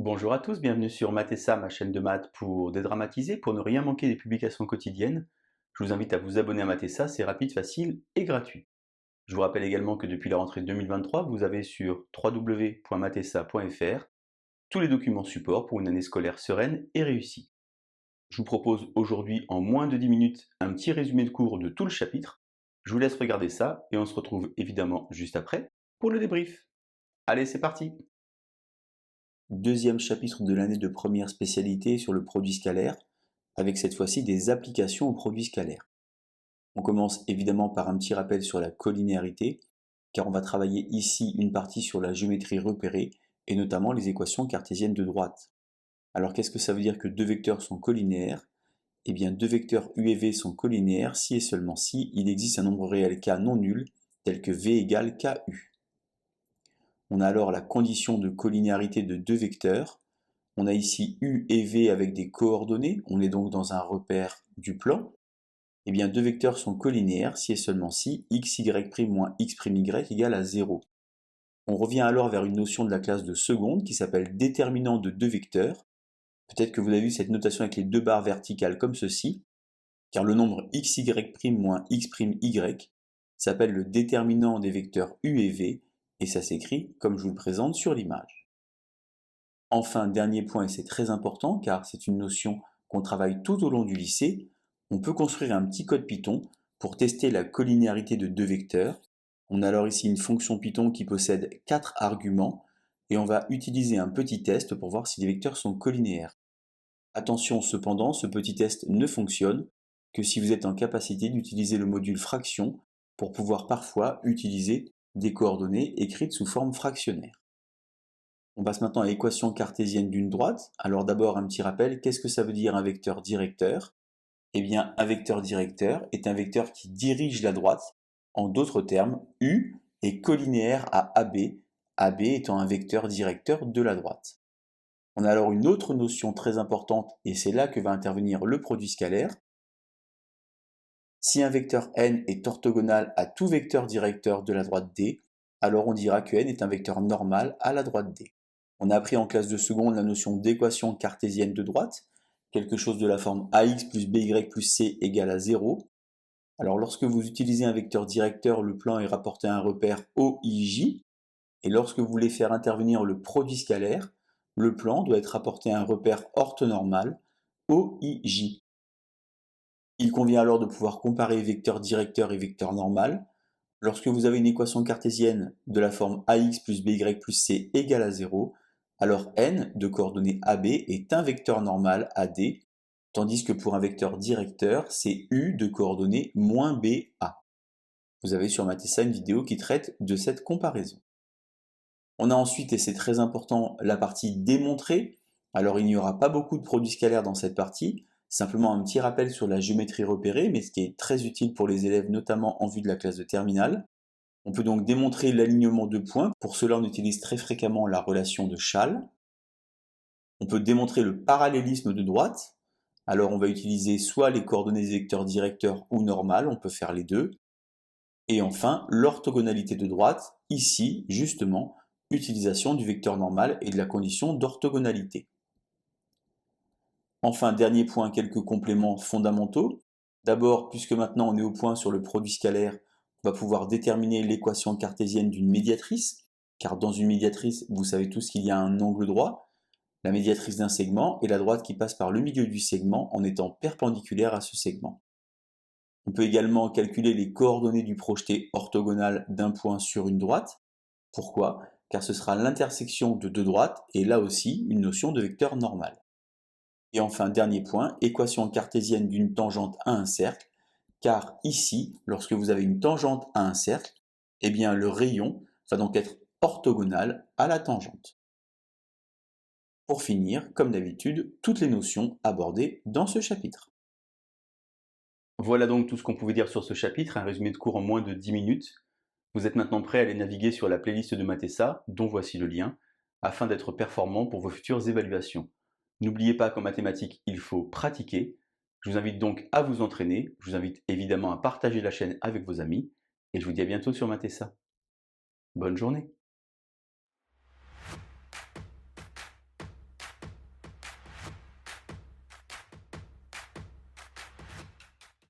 Bonjour à tous, bienvenue sur Mathessa, ma chaîne de maths pour dédramatiser, pour ne rien manquer des publications quotidiennes. Je vous invite à vous abonner à Mathessa, c'est rapide, facile et gratuit. Je vous rappelle également que depuis la rentrée 2023, vous avez sur www.mathessa.fr tous les documents support pour une année scolaire sereine et réussie. Je vous propose aujourd'hui en moins de 10 minutes un petit résumé de cours de tout le chapitre. Je vous laisse regarder ça et on se retrouve évidemment juste après pour le débrief. Allez, c'est parti! Deuxième chapitre de l'année de première spécialité sur le produit scalaire, avec cette fois-ci des applications au produit scalaire. On commence évidemment par un petit rappel sur la collinéarité, car on va travailler ici une partie sur la géométrie repérée, et notamment les équations cartésiennes de droite. Alors qu'est-ce que ça veut dire que deux vecteurs sont collinéaires? Eh bien deux vecteurs u et v sont collinéaires si et seulement si il existe un nombre réel k non nul, tel que v égale ku. On a alors la condition de collinéarité de deux vecteurs. On a ici u et v avec des coordonnées, on est donc dans un repère du plan. Eh bien, deux vecteurs sont collinéaires si et seulement si xy' moins x'y égale à 0. On revient alors vers une notion de la classe de seconde qui s'appelle déterminant de deux vecteurs. Peut-être que vous avez vu cette notation avec les deux barres verticales comme ceci, car le nombre xy' moins x'y s'appelle le déterminant des vecteurs u et v, et ça s'écrit comme je vous le présente sur l'image. Enfin, dernier point, et c'est très important car c'est une notion qu'on travaille tout au long du lycée, on peut construire un petit code Python pour tester la collinéarité de deux vecteurs. On a alors ici une fonction Python qui possède 4 arguments et on va utiliser un petit test pour voir si les vecteurs sont collinéaires. Attention cependant, ce petit test ne fonctionne que si vous êtes en capacité d'utiliser le module fraction pour pouvoir parfois utiliser des coordonnées écrites sous forme fractionnaire. On passe maintenant à l'équation cartésienne d'une droite. Alors d'abord un petit rappel, qu'est-ce que ça veut dire un vecteur directeur? Eh bien un vecteur directeur est un vecteur qui dirige la droite. En d'autres termes, U est collinéaire à AB, AB étant un vecteur directeur de la droite. On a alors une autre notion très importante et c'est là que va intervenir le produit scalaire. Si un vecteur n est orthogonal à tout vecteur directeur de la droite D, alors on dira que n est un vecteur normal à la droite D. On a appris en classe de seconde la notion d'équation cartésienne de droite, quelque chose de la forme ax plus by plus c égale à 0. Alors lorsque vous utilisez un vecteur directeur, le plan est rapporté à un repère OIJ, et lorsque vous voulez faire intervenir le produit scalaire, le plan doit être rapporté à un repère orthonormal OIJ. Il convient alors de pouvoir comparer vecteur directeur et vecteur normal. Lorsque vous avez une équation cartésienne de la forme ax plus by plus c égale à 0, alors n de coordonnées AB est un vecteur normal AD, tandis que pour un vecteur directeur, c'est u de coordonnées moins BA. Vous avez sur Mathessa une vidéo qui traite de cette comparaison. On a ensuite, et c'est très important, la partie démontrée. Alors il n'y aura pas beaucoup de produits scalaires dans cette partie, simplement un petit rappel sur la géométrie repérée, mais ce qui est très utile pour les élèves, notamment en vue de la classe de terminale. On peut donc démontrer l'alignement de points. Pour cela, on utilise très fréquemment la relation de Schall. On peut démontrer le parallélisme de droite. Alors on va utiliser soit les coordonnées des vecteurs directeurs ou normales, on peut faire les deux. Et enfin, l'orthogonalité de droite, ici, justement, utilisation du vecteur normal et de la condition d'orthogonalité. Enfin, dernier point, quelques compléments fondamentaux. D'abord, puisque maintenant on est au point sur le produit scalaire, on va pouvoir déterminer l'équation cartésienne d'une médiatrice, car dans une médiatrice, vous savez tous qu'il y a un angle droit, la médiatrice d'un segment et la droite qui passe par le milieu du segment en étant perpendiculaire à ce segment. On peut également calculer les coordonnées du projeté orthogonal d'un point sur une droite. Pourquoi? Car ce sera l'intersection de deux droites et là aussi une notion de vecteur normal. Et enfin, dernier point, équation cartésienne d'une tangente à un cercle, car ici, lorsque vous avez une tangente à un cercle, eh bien le rayon va donc être orthogonal à la tangente. Pour finir, comme d'habitude, toutes les notions abordées dans ce chapitre. Voilà donc tout ce qu'on pouvait dire sur ce chapitre, un résumé de cours en moins de 10 minutes. Vous êtes maintenant prêt à aller naviguer sur la playlist de Mathessa, dont voici le lien, afin d'être performant pour vos futures évaluations. N'oubliez pas qu'en mathématiques, il faut pratiquer. Je vous invite donc à vous entraîner. Je vous invite évidemment à partager la chaîne avec vos amis. Et je vous dis à bientôt sur Mathessa. Bonne journée.